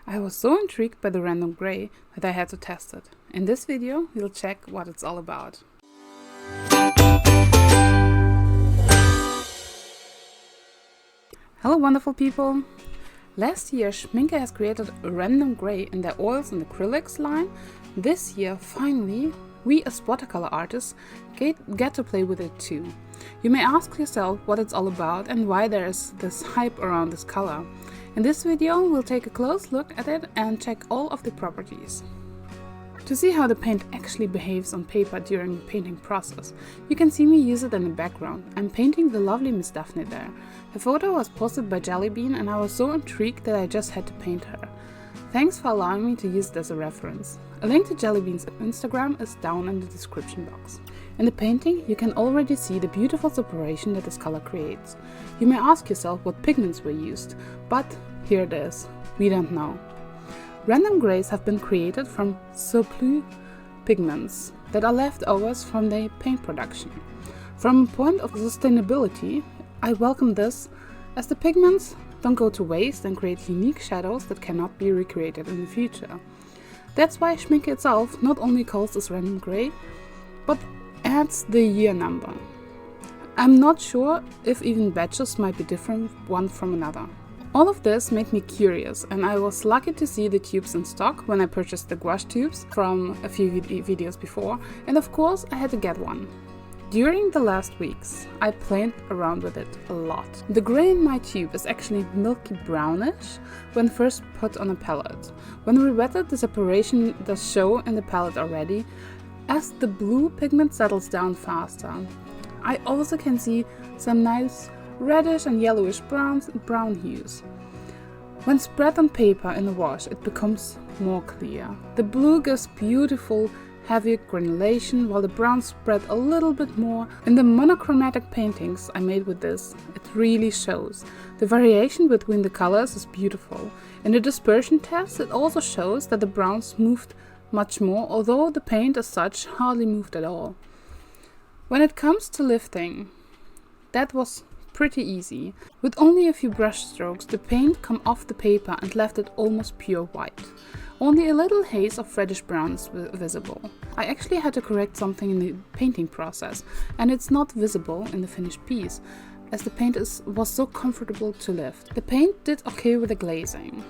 I was so intrigued by the random grey that I had to test it. In this video, we'll check what it's all about. Hello wonderful people! Last year Schmincke has created a random grey in their oils and acrylics line. This year, finally, we as watercolor artists get to play with it too. You may ask yourself what it's all about and why there is this hype around this color. In this video, we'll take a close look at it and check all of the properties. To see how the paint actually behaves on paper during the painting process, you can see me use it in the background. I'm painting the lovely Miss Daphne there. Her photo was posted by Jellybean and I was so intrigued that I just had to paint her. Thanks for allowing me to use it as a reference. A link to Jellybean's Instagram is down in the description box. In the painting, you can already see the beautiful separation that this color creates. You may ask yourself what pigments were used, but here it is. We don't know. Random greys have been created from surplus pigments that are leftovers from the paint production. From a point of sustainability, I welcome this, as the pigments don't go to waste and create unique shadows that cannot be recreated in the future. That's why Schmincke itself not only calls this random grey, but adds the year number. I'm not sure if even batches might be different one from another. All of this made me curious, and I was lucky to see the tubes in stock when I purchased the gouache tubes from a few videos before, and of course I had to get one. During the last weeks, I played around with it a lot. The grey in my tube is actually milky brownish when first put on a palette. When we wet it, the separation does show in the palette already, as the blue pigment settles down faster. I also can see some nice reddish and yellowish brown hues. When spread on paper in the wash, it becomes more clear. The blue gives beautiful heavy granulation, while the brown spread a little bit more. In the monochromatic paintings I made with this, it really shows. The variation between the colors is beautiful. In the dispersion test, it also shows that the browns moved much more, although the paint as such hardly moved at all. When it comes to lifting, that was pretty easy. With only a few brush strokes, the paint came off the paper and left it almost pure white. Only a little haze of reddish brown is visible. I actually had to correct something in the painting process, and it's not visible in the finished piece, as the paint was so comfortable to lift. The paint did okay with the glazing.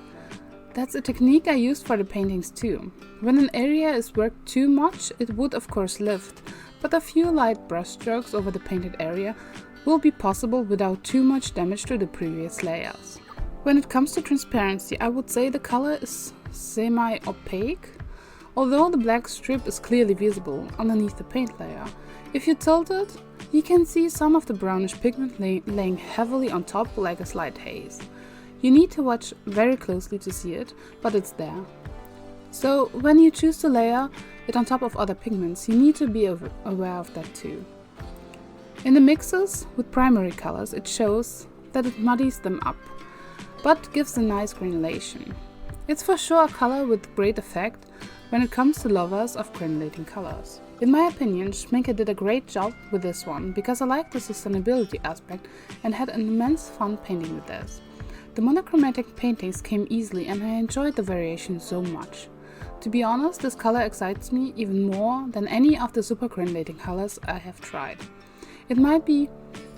That's a technique I used for the paintings too. When an area is worked too much, it would of course lift, but a few light brush strokes over the painted area will be possible without too much damage to the previous layers. When it comes to transparency, I would say the color is semi-opaque, although the black strip is clearly visible underneath the paint layer. If you tilt it, you can see some of the brownish pigment laying heavily on top like a slight haze. You need to watch very closely to see it, but it's there. So when you choose to layer it on top of other pigments, you need to be aware of that too. In the mixes with primary colors, it shows that it muddies them up, but gives a nice granulation. It's for sure a color with great effect when it comes to lovers of granulating colors. In my opinion, Schmincke did a great job with this one because I like the sustainability aspect and had an immense fun painting with this. The monochromatic paintings came easily and I enjoyed the variation so much. To be honest, this color excites me even more than any of the super granulating colors I have tried. It might be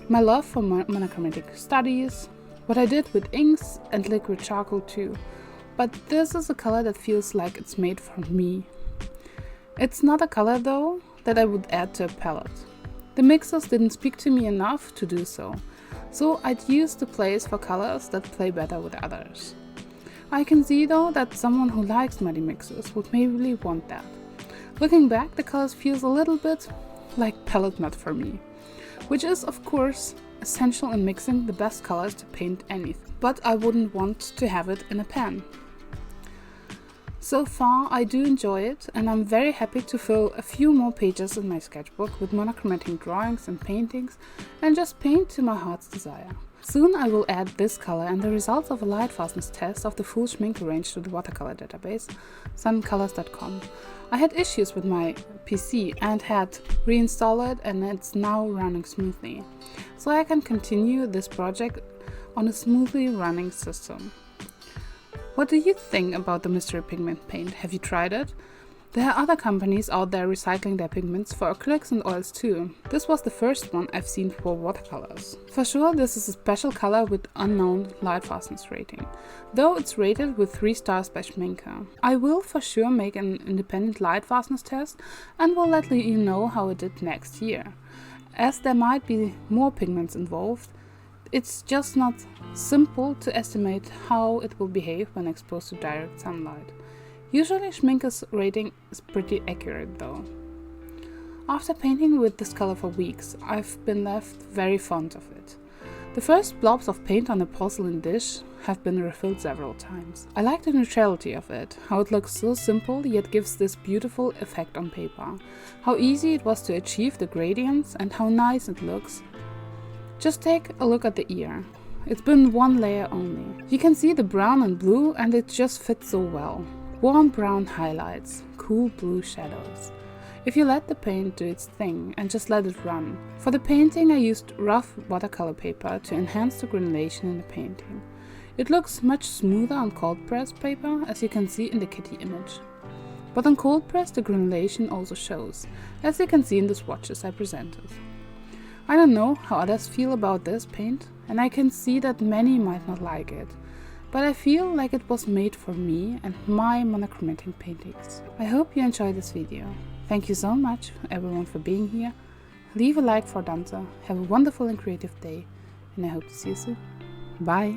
my love for monochromatic studies, what I did with inks and liquid charcoal too. But this is a color that feels like it's made for me. It's not a color though that I would add to a palette. The mixers didn't speak to me enough to do so, so I'd use the place for colors that play better with others. I can see though that someone who likes muddy mixes would maybe want that. Looking back, the colors feels a little bit like palette mud for me, which is of course essential in mixing the best colors to paint anything, but I wouldn't want to have it in a pan. So far I do enjoy it, and I'm very happy to fill a few more pages in my sketchbook with monochromatic drawings and paintings and just paint to my heart's desire. Soon I will add this color and the results of a lightfastness test of the full Schmincke range to the watercolor database, suncolors.com. I had issues with my PC and had reinstalled it, and it's now running smoothly. So I can continue this project on a smoothly running system. What do you think about the mystery pigment paint? Have you tried it? There are other companies out there recycling their pigments for acrylics and oils too. This was the first one I've seen for watercolors. For sure, this is a special color with unknown lightfastness rating, though it's rated with 3 stars by Schmincke. I will for sure make an independent lightfastness test and will let you know how it did next year. As there might be more pigments involved, it's just not simple to estimate how it will behave when exposed to direct sunlight. Usually Schmincke's rating is pretty accurate though. After painting with this color for weeks, I've been left very fond of it. The first blobs of paint on a porcelain dish have been refilled several times. I like the neutrality of it, how it looks so simple yet gives this beautiful effect on paper, how easy it was to achieve the gradients and how nice it looks. Just take a look at the ear. It's been one layer only. You can see the brown and blue and it just fits so well. Warm brown highlights, cool blue shadows. If you let the paint do its thing and just let it run. For the painting I used rough watercolor paper to enhance the granulation in the painting. It looks much smoother on cold pressed paper, as you can see in the kitty image. But on cold press the granulation also shows, as you can see in the swatches I presented. I don't know how others feel about this paint, and I can see that many might not like it. But I feel like it was made for me and my monochromatic paintings. I hope you enjoyed this video. Thank you so much everyone for being here. Leave a like for Dante, have a wonderful and creative day, and I hope to see you soon. Bye!